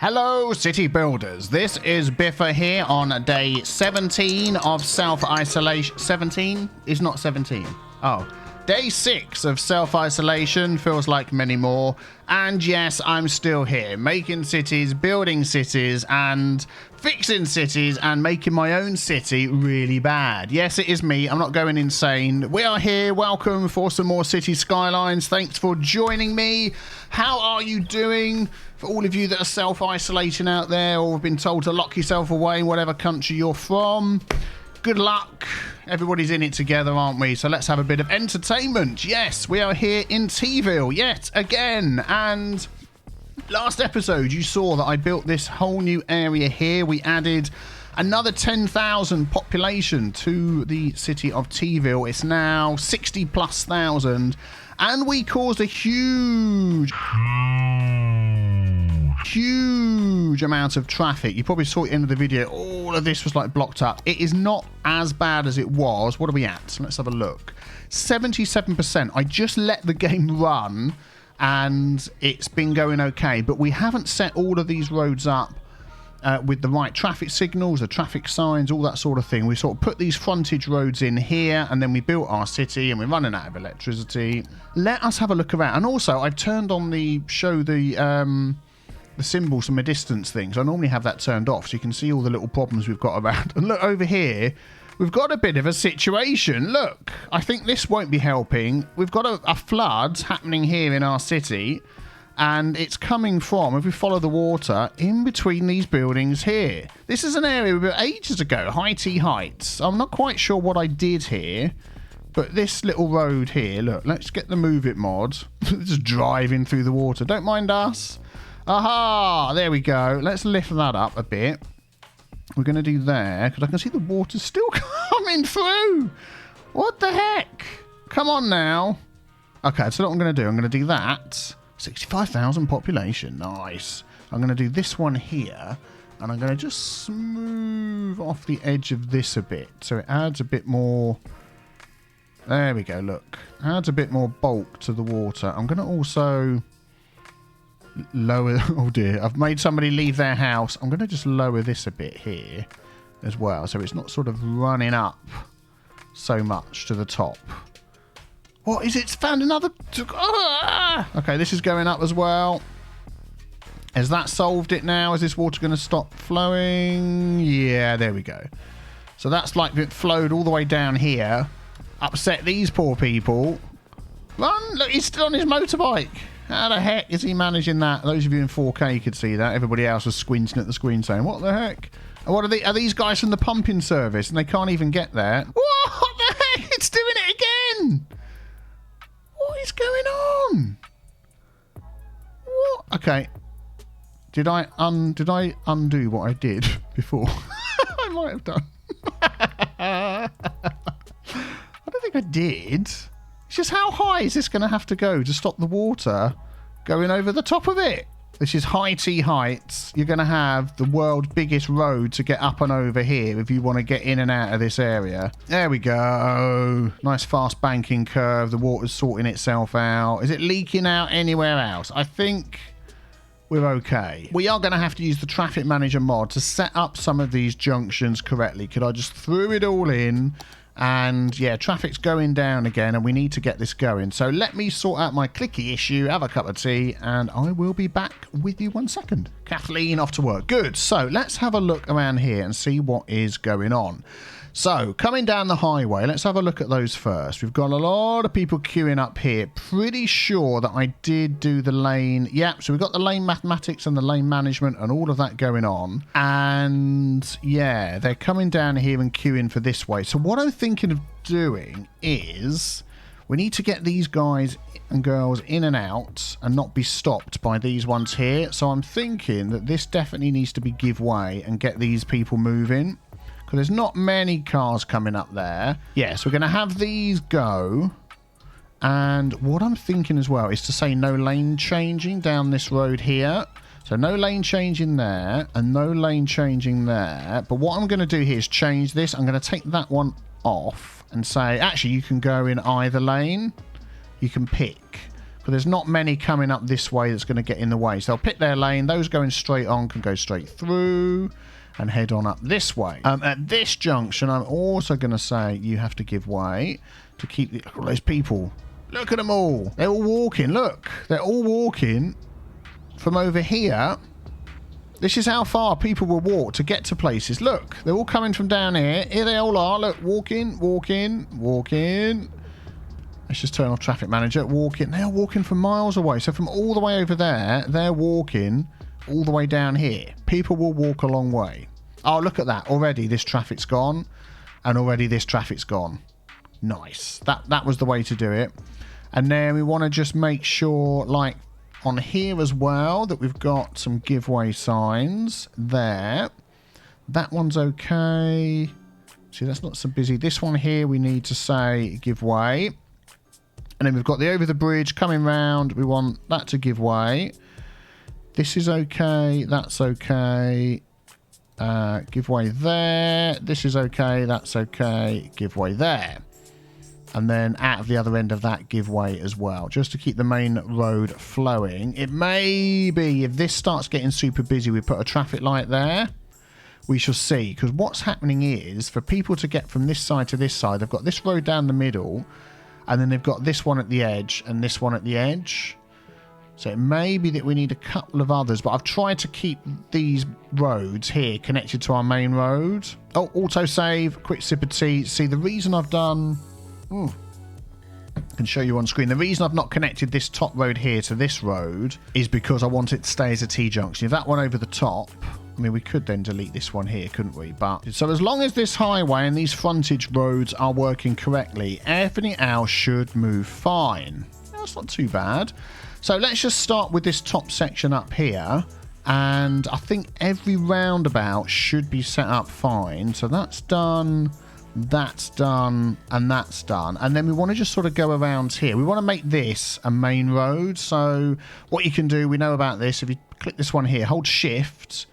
Hello city builders, this is Biffa here on day 17 of self-isolation. 17 is not 17. Oh, day 6 of self-isolation, feels like many more. And yes, I'm still here, making cities, building cities, and fixing cities, and making my own city really bad. Yes, it is me, I'm not going insane. We are here, welcome for some more Cities Skylines. Thanks for joining me. How are you doing? For all of you that are self-isolating out there or have been told to lock yourself away in whatever country you're from, good luck. Everybody's in it together, aren't we? So let's have a bit of entertainment. Yes, we are here in TeaVille yet again. And last episode, you saw that I built this whole new area here. We added another 10,000 population to the city of TeaVille. It's now 60 plus thousand. And we caused a huge amount of traffic. You probably saw at the end of the video, all of this was like blocked up. It is not as bad as it was. What are we at? Let's have a look. 77%. I just let the game run and it's been going okay, but we haven't set all of these roads up with the right traffic signals, the traffic signs, all that sort of thing. We sort of put these frontage roads in here and then we built our city and we're running out of electricity. Let us have a look around. And also I've turned on the symbols from a distance thing. So I normally have that turned off so you can see all the little problems we've got around. And look over here, we've got a bit of a situation. Look, I think this won't be helping. We've got a flood happening here in our city. And it's coming from, if we follow the water, in between these buildings here. This is an area we built ages ago, High Tea Heights. I'm not quite sure what I did here, but this little road here, look, let's get the Move It mod. Just driving through the water. Don't mind us. Aha, there we go. Let's lift that up a bit. We're going to do there, because I can see the water still coming through. What the heck? Come on now. Okay, so what I'm going to do, I'm going to do that. 65,000 population, nice. I'm going to do this one here, and I'm going to just smooth off the edge of this a bit, so it adds a bit more. There we go, look. Adds a bit more bulk to the water. I'm going to also lower, oh dear, I've made somebody leave their house. I'm going to just lower this a bit here as well, so it's not sort of running up so much to the top. What is it? It's found another. Okay, this is going up as well. Has that solved it now? Is this water going to stop flowing? Yeah, there we go. So that's like it flowed all the way down here. Upset these poor people. Run! Look, he's still on his motorbike. How the heck is he managing that? Those of you in 4K could see that. Everybody else was squinting at the screen saying, what the heck? And what are they? Are these guys from the pumping service? And they can't even get there. What the heck? It's doing it again! What is going on? What? Okay. Did I undo what I did before? I might have done. I don't think I did. It's just how high is this going to have to go to stop the water going over the top of it? This is High Tea Heights. You're going to have the world's biggest road to get up and over here if you want to get in and out of this area. There we go. Nice fast banking curve. The water's sorting itself out. Is it leaking out anywhere else? I think we're okay. We are going to have to use the Traffic Manager mod to set up some of these junctions correctly. Could I just throw it all in? And yeah, traffic's going down again and we need to get this going. So let me sort out my clicky issue, have a cup of tea, and I will be back with you 1 second. Kathleen off to work. Good. So let's have a look around here and see what is going on. So coming down the highway, let's have a look at those first. We've got a lot of people queuing up here. Pretty sure that I did do the lane. Yeah, so we've got the lane mathematics and the lane management and all of that going on. And yeah, they're coming down here and queuing for this way. So what I'm thinking of doing is we need to get these guys and girls in and out and not be stopped by these ones here. So I'm thinking that this definitely needs to be give way and get these people moving. There's not many cars coming up there. Yes, we're going to have these go. And what I'm thinking as well is to say no lane changing down this road here. So no lane changing there and no lane changing there. But what I'm going to do here is change this. I'm going to take that one off and say, actually, you can go in either lane. You can pick. But there's not many coming up this way that's going to get in the way. So they'll pick their lane. Those going straight on can go straight through and head on up this way. At this junction, I'm also going to say you have to give way to keep look at all those people. Look at them all. They're all walking. Look, they're all walking from over here. This is how far people will walk to get to places. Look, they're all coming from down here. Here they all are. Look, walking, walking, walking. Let's just turn off traffic manager. Walking. They're walking from miles away. So from all the way over there, they're walking all the way down here. People will walk a long way. Oh, look at that. Already this traffic's gone. And already this traffic's gone. Nice. That was the way to do it. And then we want to just make sure, like, on here as well, that we've got some giveaway signs there. That one's okay. See, that's not so busy. This one here, we need to say give way. And then we've got the over the bridge coming round. We want that to give way. This is okay. That's okay. Give way there. This is okay. That's okay. Give way there. And then out of the other end of that, give way as well, just to keep the main road flowing. It may be, if this starts getting super busy, we put a traffic light there. We shall see, because what's happening is, for people to get from this side to this side, they've got this road down the middle, and then they've got this one at the edge, and this one at the edge. So it may be that we need a couple of others, but I've tried to keep these roads here connected to our main road. Oh, autosave, quick sip of tea. See, the reason I've done... I can show you on screen. The reason I've not connected this top road here to this road is because I want it to stay as a T-junction. If that one over the top, I mean, we could then delete this one here, couldn't we? But so as long as this highway and these frontage roads are working correctly, everything else should move fine. That's not too bad. So let's just start with this top section up here. And I think every roundabout should be set up fine. So that's done... That's done, and that's done. And then we want to just sort of go around here. We want to make this a main road. So what you can do, we know about this. If you click this one here, hold shift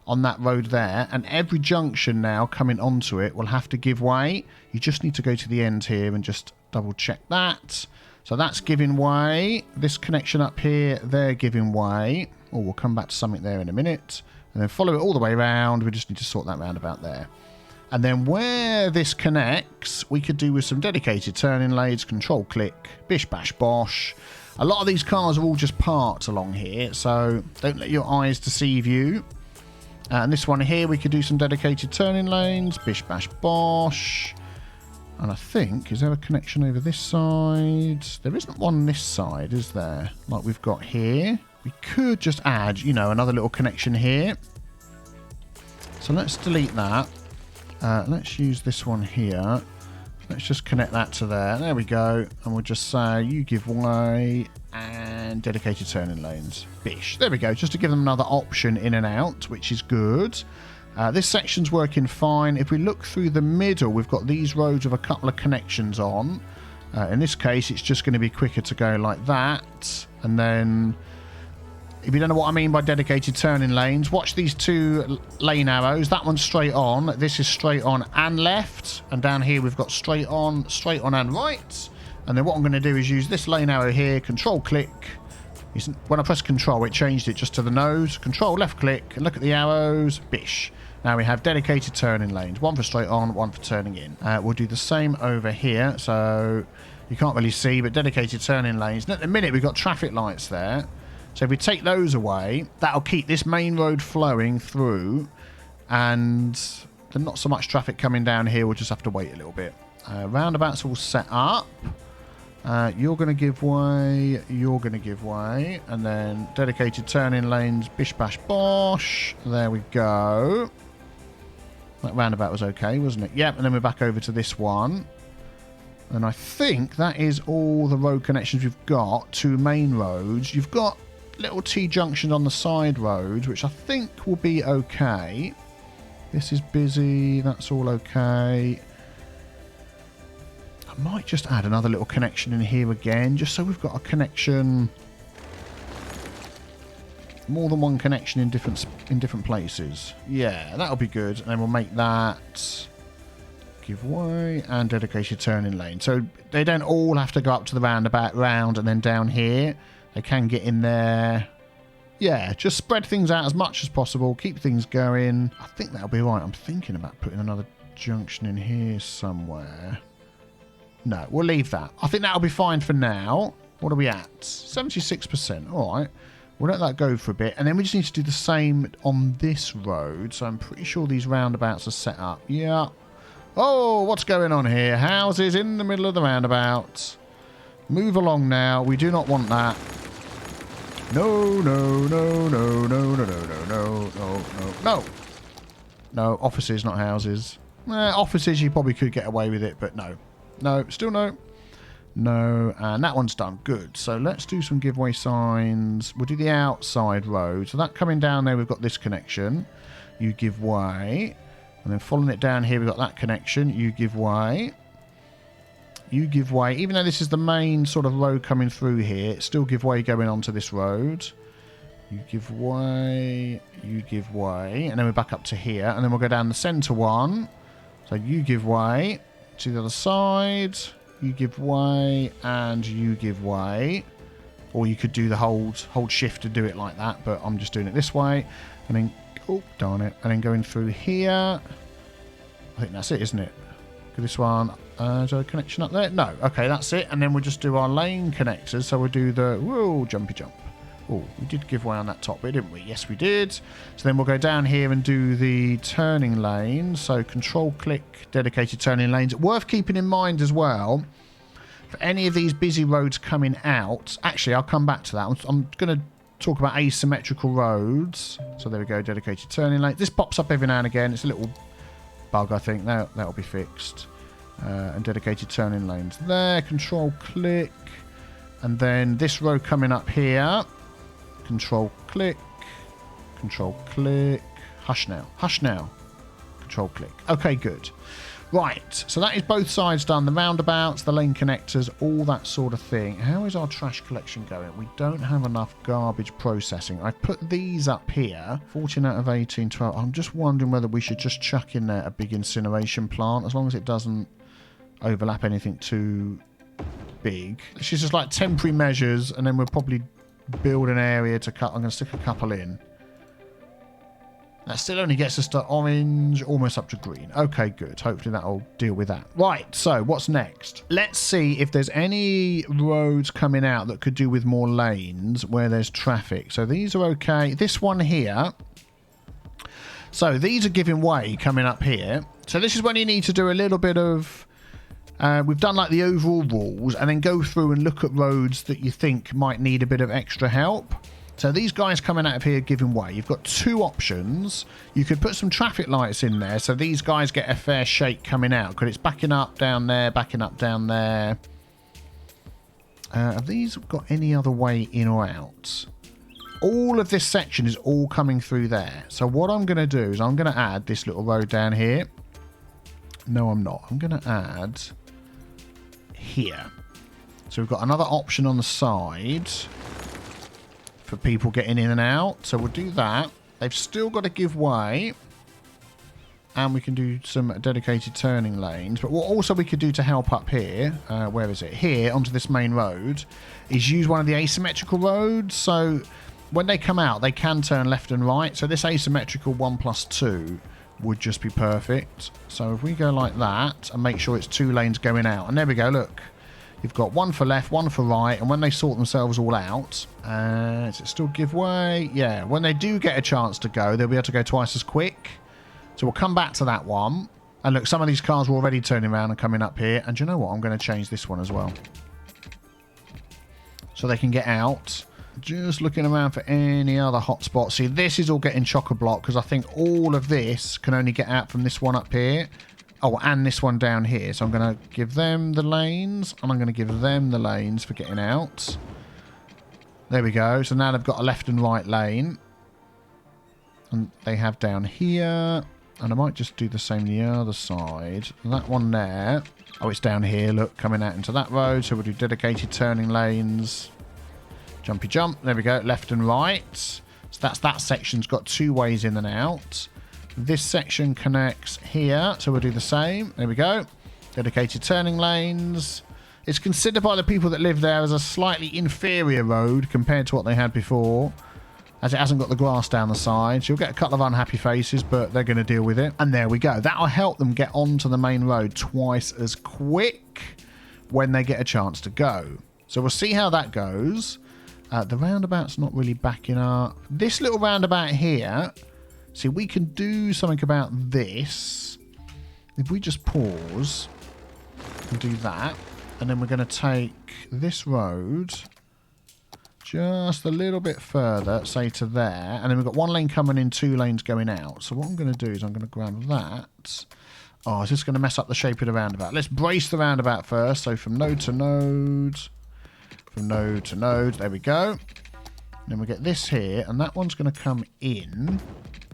on that road there, and every junction now coming onto it will have to give way. You just need to go to the end here and just double check that. So that's giving way. This connection up here, they're giving way. Oh, we'll come back to something there in a minute. And then follow it all the way around. We just need to sort that roundabout there. And then where this connects, we could do with some dedicated turning lanes, control click, bish bash bosh. A lot of these cars are all just parked along here, so don't let your eyes deceive you. And this one here, we could do some dedicated turning lanes, bish bash bosh. And I think, is there a connection over this side? There isn't one this side, is there? Like we've got here. We could just add, you know, another little connection here. So let's delete that. Let's use this one here. Let's just connect that to there. There we go. And we'll just say, you give way and dedicated turning lanes. Bish. There we go. Just to give them another option in and out, which is good. This section's working fine. If we look through the middle, we've got these roads with a couple of connections on. In this case, it's just going to be quicker to go like that. And then... if you don't know what I mean by dedicated turning lanes, watch these two lane arrows. That one's straight on. This is straight on and left. And down here we've got straight on and right. And then what I'm going to do is use this lane arrow here, control click. When I press control, it changed it just to the nose. Control left click and look at the arrows. Bish. Now we have dedicated turning lanes. One for straight on, one for turning in. We'll do the same over here. So you can't really see, but dedicated turning lanes. And at the minute we've got traffic lights there. So if we take those away, that'll keep this main road flowing through, and there's not so much traffic coming down here. We'll just have to wait a little bit. Roundabouts all set up. You're going to give way, you're going to give way, and then dedicated turning lanes, bish bash bosh. There we go. That roundabout was okay, wasn't it? Yep, and then we're back over to this one. And I think that is all the road connections we've got to main roads. You've got little T-junctions on the side roads, which I think will be okay. This is busy. That's all okay. I might just add another little connection in here again, just so we've got a connection, more than one connection in different places. Yeah, that'll be good. And then we'll make that give way, and dedicated turning lane. So they don't all have to go up to the roundabout, round, and then down here. They can get in there. Yeah, just spread things out as much as possible. Keep things going. I think that'll be right. I'm thinking about putting another junction in here somewhere. No, we'll leave that. I think that'll be fine for now. What are we at? 76%. All right. We'll let that go for a bit. And then we just need to do the same on this road. So I'm pretty sure these roundabouts are set up. Yeah. Oh, what's going on here? Houses in the middle of the roundabout. Move along now. We do not want that. No, no, no, no, no, no, no, no, no, no, no, no. No, offices, not houses. Offices, you probably could get away with it, but no. No, still no. No, and that one's done. Good. So let's do some giveaway signs. We'll do the outside road. So that coming down there, we've got this connection. You give way. And then following it down here, we've got that connection. You give way. You give way. Even though this is the main sort of road coming through here, still give way going onto this road. You give way. You give way. And then we're back up to here. And then we'll go down the centre one. So you give way to the other side. You give way, and you give way. Or you could do the hold shift to do it like that, but I'm just doing it this way. And then, oh, darn it. And then going through here. I think that's it, isn't it? This one, is there a connection up there? No. Okay, that's it. And then we'll just do our lane connectors. So we'll do the, whoa, jumpy jump. Oh, we did give way on that top bit, didn't we? Yes, we did. So then we'll go down here and do the turning lanes. So control click, dedicated turning lanes. Worth keeping in mind as well, for any of these busy roads coming out. Actually, I'll come back to that. I'm going to talk about asymmetrical roads. So there we go, dedicated turning lane. This pops up every now and again. It's a little bug, I think. That'll be fixed. And dedicated turning lanes there. Control click. And then this road coming up here. Control click. Control click. Hush now. Hush now. Control click. Okay, good. Right. So that is both sides done. The roundabouts, the lane connectors, all that sort of thing. How is our trash collection going? We don't have enough garbage processing. I put these up here. 14 out of 18, 12. I'm just wondering whether we should just chuck in there a big incineration plant, as long as it doesn't overlap anything too big. This is just like temporary measures, and then we'll probably build an area to cut. I'm going to stick a couple in. That still only gets us to orange, almost up to green. Okay, good. Hopefully that'll deal with that. Right, so what's next? Let's see if there's any roads coming out that could do with more lanes where there's traffic. So these are okay. This one here. So these are giving way coming up here. So this is when you need to do a little bit of... we've done like the overall rules and then go through and look at roads that you think might need a bit of extra help. So these guys coming out of here giving way. You've got two options. You could put some traffic lights in there so these guys get a fair shake coming out, because it's backing up down there, backing up down there. Have these got any other way in or out? All of this section is all coming through there. So what I'm going to do is I'm going to add this little road down here. No, I'm not. I'm going to add here. So we've got another option on the side for people getting in and out. So we'll do that. They've still got to give way. And we can do some dedicated turning lanes. But what also we could do to help up here, where is it? Here, onto this main road, is use one of the asymmetrical roads. So when they come out, they can turn left and right. So this asymmetrical 1+2 would just be perfect. So if we go like that and make sure it's 2 lanes going out. And there we go, look. You've got one for left, one for right, and when they sort themselves all out, does it still give way? Yeah, when they do get a chance to go, they'll be able to go twice as quick. So we'll come back to that one. And look, some of these cars are already turning around and coming up here. And do you know what? I'm going to change this one as well, so they can get out. Just looking around for any other hotspots. See, this is all getting chock-a-block because I think all of this can only get out from this one up here. Oh, and this one down here. So I'm going to give them the lanes, and I'm going to give them the lanes for getting out. There we go. So now they've got a left and right lane. And they have down here. And I might just do the same the other side. That one there. Oh, it's down here. Look, coming out into that road. So we'll do dedicated turning lanes. Jumpy jump. There we go. Left and right. So that's that section's got 2 ways in and out. This section connects here, so we'll do the same. There we go. Dedicated turning lanes. It's considered by the people that live there as a slightly inferior road compared to what they had before, as it hasn't got the grass down the sides. You'll get a couple of unhappy faces, but they're going to deal with it. And there we go. That'll help them get onto the main road twice as quick when they get a chance to go. So we'll see how that goes. The roundabout's not really backing up. This little roundabout here, see, we can do something about this. If we just pause and do that, and then we're going to take this road just a little bit further, say to there, and then we've got one lane coming in, 2 lanes going out. So what I'm going to do is I'm going to grab that. Oh, it's just going to mess up the shape of the roundabout. Let's brace the roundabout first. So from node to node, from node to node, there we go. And then we get this here, and that one's going to come in.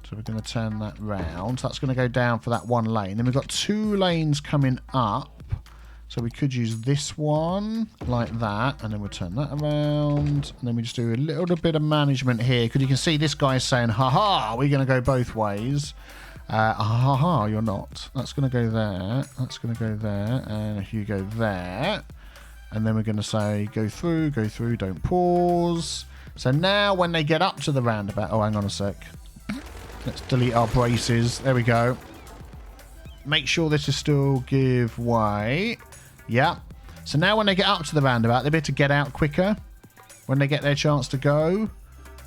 So we're going to turn that round. So that's going to go down for that 1 lane. Then we've got 2 lanes coming up. So we could use this one like that, and then we'll turn that around, and then we just do a little bit of management here, because you can see this guy is saying, haha, we're going to go both ways. Haha, you're not. That's going to go there, that's going to go there, and if you go there, and then we're going to say, go through, don't pause. So now when they get up to the roundabout, oh, hang on a sec. Let's delete our braces. There we go. Make sure this is still give way. Yeah. So now when they get up to the roundabout, they'll be able to get out quicker when they get their chance to go.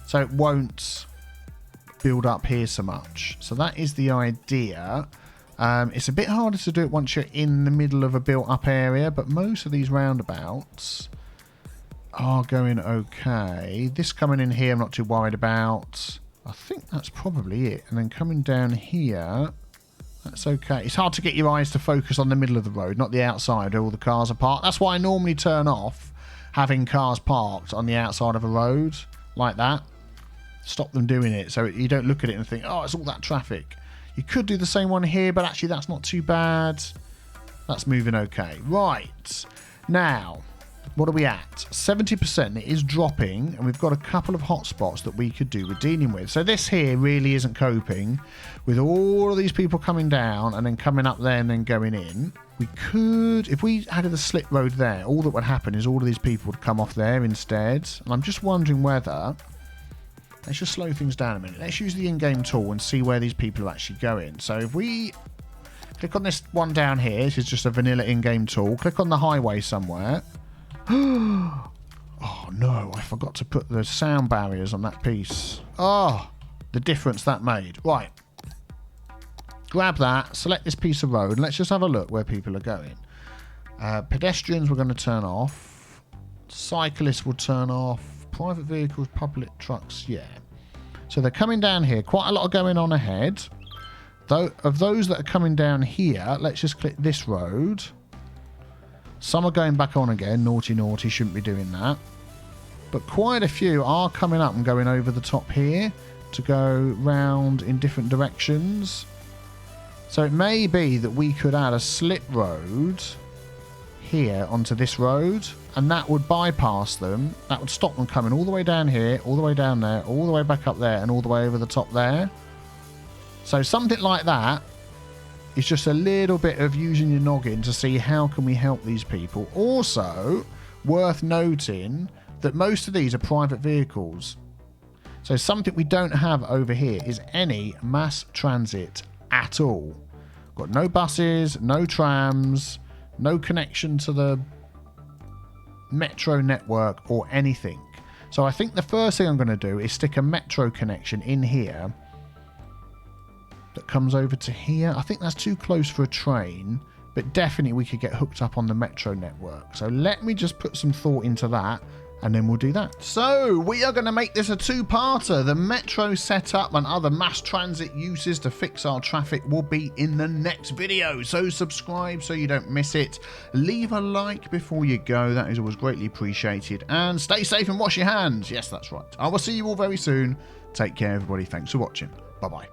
So it won't build up here so much. So that is the idea. It's a bit harder to do it once you're in the middle of a built-up area, but most of these roundabouts are going okay. This coming in here, I'm not too worried about. I think that's probably it. And then coming down here, that's okay. It's hard to get your eyes to focus on the middle of the road, not the outside where all the cars are parked. That's why I normally turn off having cars parked on the outside of a road like that. Stop them doing it so you don't look at it and think, oh, it's all that traffic. You could do the same one here, but actually that's not too bad. That's moving okay. Right. Now, what are we at? 70%. It is dropping, and we've got a couple of hotspots that we could do with dealing with. So this here really isn't coping with all of these people coming down and then coming up there and then going in. We could, if we added a slip road there, all that would happen is all of these people would come off there instead. And I'm just wondering whether, let's just slow things down a minute. Let's use the in-game tool and see where these people are actually going. So if we click on this one down here, this is just a vanilla in-game tool. Click on the highway somewhere. Oh no, I forgot to put the sound barriers on that piece. Oh, the difference that made. Right. Grab that, select this piece of road, and let's just have a look where people are going. Pedestrians we're going to turn off. Cyclists will turn off. Private vehicles, public trucks, yeah. So they're coming down here. Quite a lot going on ahead. Though of those that are coming down here, let's just click this road. Some are going back on again. Naughty, naughty, shouldn't be doing that. But quite a few are coming up and going over the top here to go round in different directions. So it may be that we could add a slip road here onto this road, and that would bypass them. That would stop them coming all the way down here, all the way down there, all the way back up there, and all the way over the top there. So something like that. It's just a little bit of using your noggin to see how can we help these people. Also, worth noting that most of these are private vehicles. So something we don't have over here is any mass transit at all. Got no buses, no trams, no connection to the metro network or anything. So I think the first thing I'm going to do is stick a metro connection in here that comes over to here. I think that's too close for a train, but definitely we could get hooked up on the metro network. So let me just put some thought into that, and then we'll do that. So we are going to make this a two-parter. The metro setup and other mass transit uses to fix our traffic will be in the next video. So subscribe so you don't miss it. Leave a like before you go. That is always greatly appreciated. And stay safe and wash your hands. Yes, that's right. I will see you all very soon. Take care, everybody. Thanks for watching. Bye-bye.